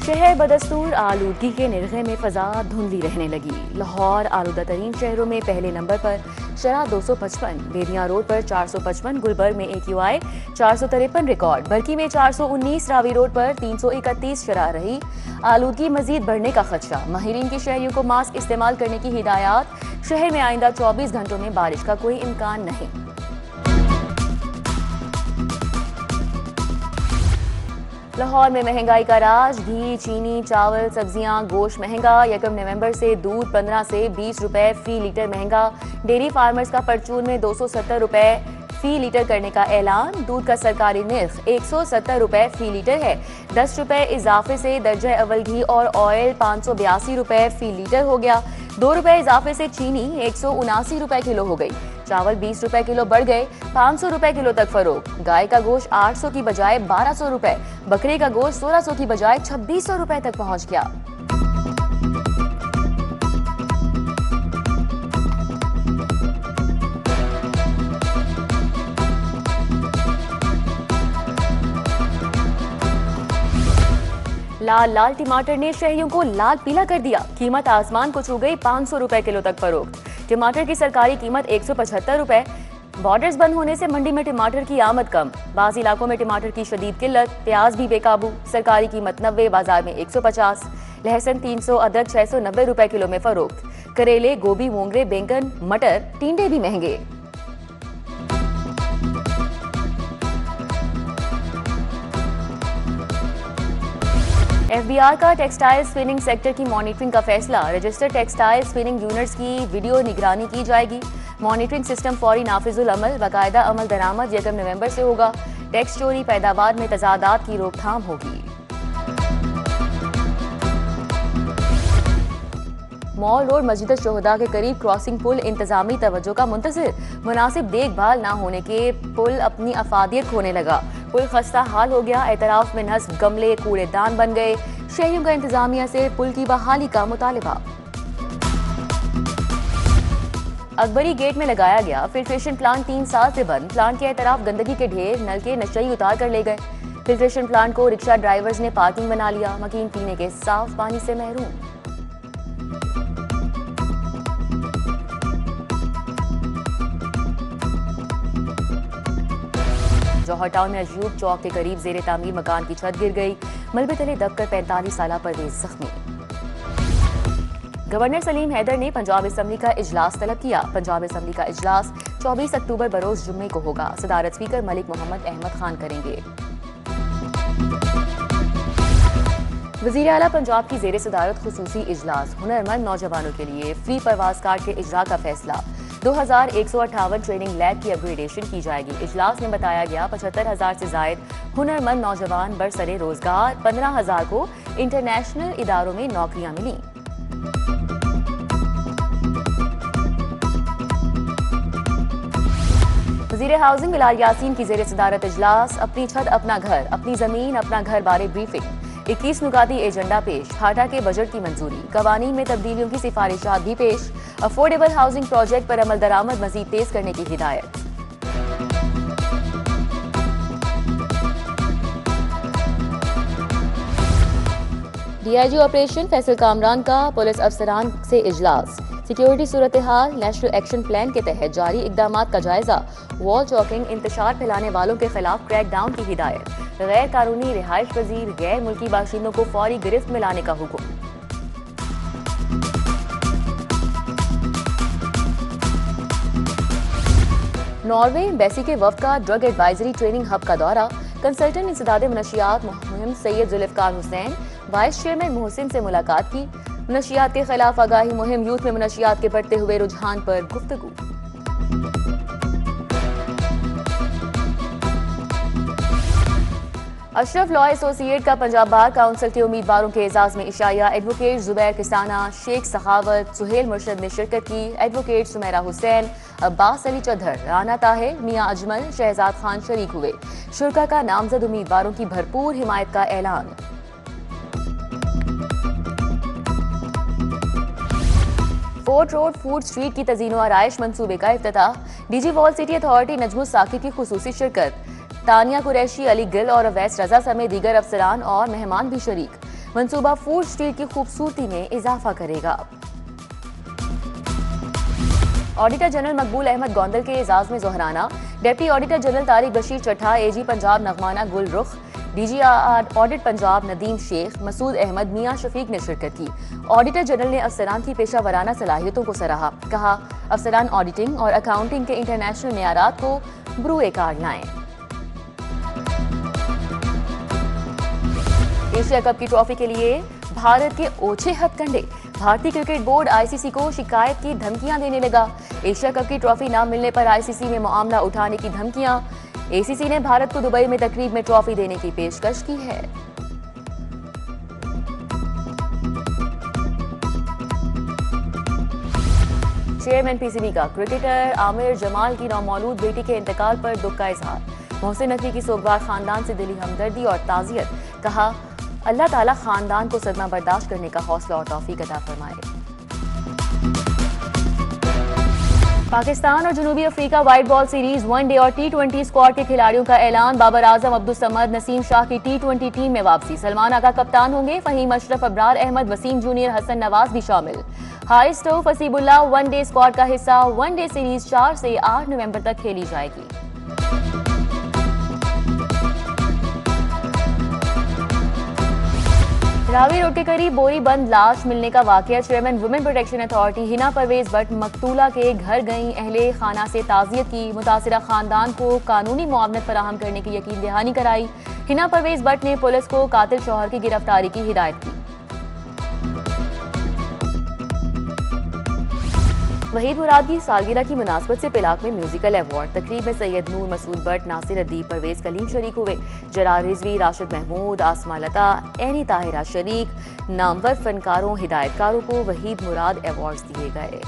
शहर बदस्तूर आलूदगी के निरखे में फजा धुंधली रहने लगी। लाहौर आलूदा तरीन शहरों में पहले नंबर पर शरह 255, बेदियां रोड पर 455, गुलबर्ग में AQI 453 रिकॉर्ड, बरकी में 419, रावी रोड पर 331 शरह रही। आलूदगी मजीद बढ़ने का खदशा, माहिरीन के शहरियों को मास्क इस्तेमाल करने की हिदायत। शहर में आइंदा 24 घंटों में बारिश का कोई इम्कान नहीं। लाहौर में महंगाई का राज, घी, चीनी, चावल, सब्जियां, गोश्त महंगा। 1 नवंबर से दूध 15 से 20 रुपए फी लीटर महंगा। डेयरी फार्मर्स का परचून में 270 रुपए फी लीटर करने का ऐलान। दूध का सरकारी निर्ख 170 रुपए फी लीटर है। 10 रुपए इजाफे से दर्जा अव्वल घी और ऑयल 582 रुपए फी लीटर हो गया। 2 रुपए इजाफे से चीनी 179 रुपए किलो हो गई। चावल 20 रुपए किलो बढ़ गए 500 रुपए किलो तक फरोख्त। गाय का गोश्त 800 की बजाय 1200 रुपए, बकरे का गोश्त 1600 की बजाय 2600 रुपए तक पहुंच गया। लाल लाल टमाटर ने शहरियों को लाल पीला कर दिया। कीमत आसमान को छू गई, 500 रुपए किलो तक फरोख्त। टमाटर की सरकारी कीमत 175 रुपए। बॉर्डर्स बंद होने से मंडी में टमाटर की आमद कम। बाज़ इलाकों में टमाटर की शदीद किल्लत। प्याज भी बेकाबू, सरकारी कीमत 90, बाजार में 150। लहसुन 300, अदरक 690 रुपए किलो में फरोख्त। करेले, गोभी, मोंगरे, बैंगन, मटर, टिंडे भी महंगे। FBR का टेक्सटाइल स्पिनिंग सेक्टर की मॉनिटरिंग का फैसला। रजिस्टर्ड टेक्सटाइल स्पिनिंग यूनिट्स की वीडियो निगरानी की जाएगी। मॉनिटरिंग सिस्टम फौरी नाफिजुल अमल, बाकायदा अमल दरामद 1 नवंबर से होगा। टैक्स चोरी, पैदावार में तजादात की रोकथाम होगी। मॉल रोड मस्जिद शोहदा के करीब क्रॉसिंग पुल इंतजामी तवज्जो का मुंतज़िर। मुनासिब देखभाल न होने के पुल अपनी अफादियत खोने लगा। पुल खस्ता हाल हो गया। एतराफ में नस्ब गमले कूड़ेदान बन गए। शहरियों का इंतजामिया से पुल की बहाली का मुतालिबा। अकबरी गेट में लगाया गया फिल्ट्रेशन प्लांट 3 साल से बंद। प्लांट के एतराफ गंदगी के ढेर, नल के नशई उतार कर ले गए। फिल्ट्रेशन प्लांट को रिक्शा ड्राइवर्स ने पार्किंग बना लिया। मकीन पीने के साफ पानी से महरूम। जौहर टाउन में अजूब चौक के करीब जेर तामीर मकान की छत गिर गई। मलबे तले दबकर 45 साला परवेज जख्मी। गवर्नर सलीम हैदर ने पंजाब असम्बली का इजलास तलब किया। पंजाब असम्बली का इजलास 24 अक्टूबर बरोज जुम्मे को होगा। सदारत स्पीकर मलिक मोहम्मद अहमद खान करेंगे। वजीर आला पंजाब की जेर सदारत खुसूसी इजलास। हुनरमंद नौजवानों के लिए फ्री परवाज कार्ड के इजरा का फैसला। 2158 ट्रेनिंग लैब की अपग्रेडेशन की जाएगी। इजलास में बताया गया 75,000 से जायद हुनरमंद नौजवान बरसरे रोजगार। 15,000 को इंटरनेशनल इदारों में नौकरियां मिली। वजीर हाउसिंग बिलाल यासीन की जेर सदारत इजलास। अपनी छत अपना घर, अपनी जमीन अपना घर बारे ब्रीफिंग। 21 नुकाती एजेंडा पेश। हाटा के बजट की मंजूरी। कवानीन में तब्दीलियों की सिफारिशात भी पेश। अफोर्डेबल हाउसिंग प्रोजेक्ट पर अमल दरामद मजीद तेज करने की हिदायत। DIG ऑपरेशन फैसल कामरान का पुलिस अफसरान से इजलास। सिक्योरिटी सूरत हाल, नेशनल एक्शन प्लान के तहत जारी इकदाम का जायजा। वॉल चौकिंग, इंतशार फैलाने वालों के खिलाफ क्रैक डाउन की हिदायत। गैर कानूनी रिहाइश पजीर गैर मुल्की बाशिंदों को फौरी गिरफ्त में लाने का हुक्म। नॉर्वे एम्बेसी के वफ्द का ड्रग एडवाइजरी ट्रेनिंग हब का दौरा। कंसल्टेंट इंसदाद मनशियात मुहिम सैयद जुल्फकार हुसैन वाइस चेयरमैन मोहसिन से मुलाकात की। मनशियात के खिलाफ आगाही मुहिम, यूथ में मनशियात के बढ़ते हुए रुझान पर गुफ्तगू। अशरफ लॉ एसोसिएट का पंजाब बार काउंसिल के उम्मीदवारों के एजाज में इशाया। एडवोकेट जुबैर किसाना, शेख सखावत, सुहेल मुर्शद ने शिरकत की। एडवोकेट सुमेरा हुसैन, अब्बास अली चौधर, राना ताहिर, मियां अजमल, शहजाद खान शरीक हुए। शुरा का नामजद उम्मीदवारों की भरपूर हिमायत का ऐलान। फोर्ट रोड फूड स्ट्रीट की तज़ीनो आराइश मंसूबे का इफ्तिताह। DG wall city authority Najmus Saqib की खुसूसी शिरकत। तानिया कुरैशी, अली गिल और अवैस रजा समेत दीगर अफसरान और मेहमान भी शरीक। मंसूबा फूड स्ट्रीट की खूबसूरती में इजाफा करेगा। ऑडिटर जनरल मकबूल अहमद गोंदल के एजाज में जोहराना, deputy auditor general Tariq Bashir Chattha, AG Punjab नगमाना गुल रुख, डीजीआर ऑडिट पंजाब नदीम शेख, मसूद अहमद, मियां शफीक ने शिरकत की। ऑडिटर जनरल ने अफसरान की पेशा वराना सलाहियतों को सराहा। कहा, अफसरान ऑडिटिंग और अकाउंटिंग के इंटरनेशनल मेयारात को ब्रूए कार्ड लाएं। एशिया कप की ट्रॉफी के लिए भारत के ओछे हथकंडे, भारतीय क्रिकेट बोर्ड आईसीसी को शिकायत की धमकियां देने लगा। एशिया कप की ट्रॉफी न मिलने पर आईसीसी में मामला उठाने की धमकियां। एसीसी ने भारत को दुबई में तकरीब में ट्रॉफी देने की पेशकश की है। चेयरमैन पीसीबी का क्रिकेटर आमिर जमाल की नौमौलूद बेटी के इंतकाल पर दुख का इजहार। मोहसिन नकवी की सोगवार खानदान से दिली हमदर्दी और ताज़ियत। कहा, अल्लाह ताला खानदान को सदमा बर्दाश्त करने का हौसला और तौफीक अता फरमाए। पाकिस्तान और जनूबी Africa white ball series one day और टी20 स्क्वाड के खिलाड़ियों का ऐलान। बाबर आजम, अब्दुल समद, नसीम शाह की टी20 टीम में वापसी। सलमान आगा कप्तान होंगे। फहीम अशरफ, अबरार अहमद, वसीम जूनियर, हसन नवाज भी शामिल। हारिस टोफ, फसीबुल्लाह वनडे स्क्वाड का हिस्सा। वनडे सीरीज 4 से 8 नवंबर तक खेली जाएगी। रावी रोड के करीब बोरी बंद लाश मिलने का वाकया। Chairman women protection authority Hina Parvez Bhatt मकतूला के घर गईं। अहले खाना से ताज़ियत की। मुतासिरा खानदान को कानूनी मुआवनत फराहम करने की यकीन दहानी कराई। हिना परवेज भट्ट ने पुलिस को कातिल शौहर की गिरफ्तारी की हिदायत की। वहीद मुराद की सालगिरह की मुनासबत से पिलाक में म्यूजिकल अवार्ड तकरीब में सैयद नूर, मसूद भट्ट, नासिर अदीब, परवेज कलीम शरीक हुए। जरार रिजवी, राशिद महमूद, आसमा लता, एनी ताहिरा शरीक। नामवर फनकारों, हिदायतकारों को वहीद मुराद अवार्ड्स दिए गए।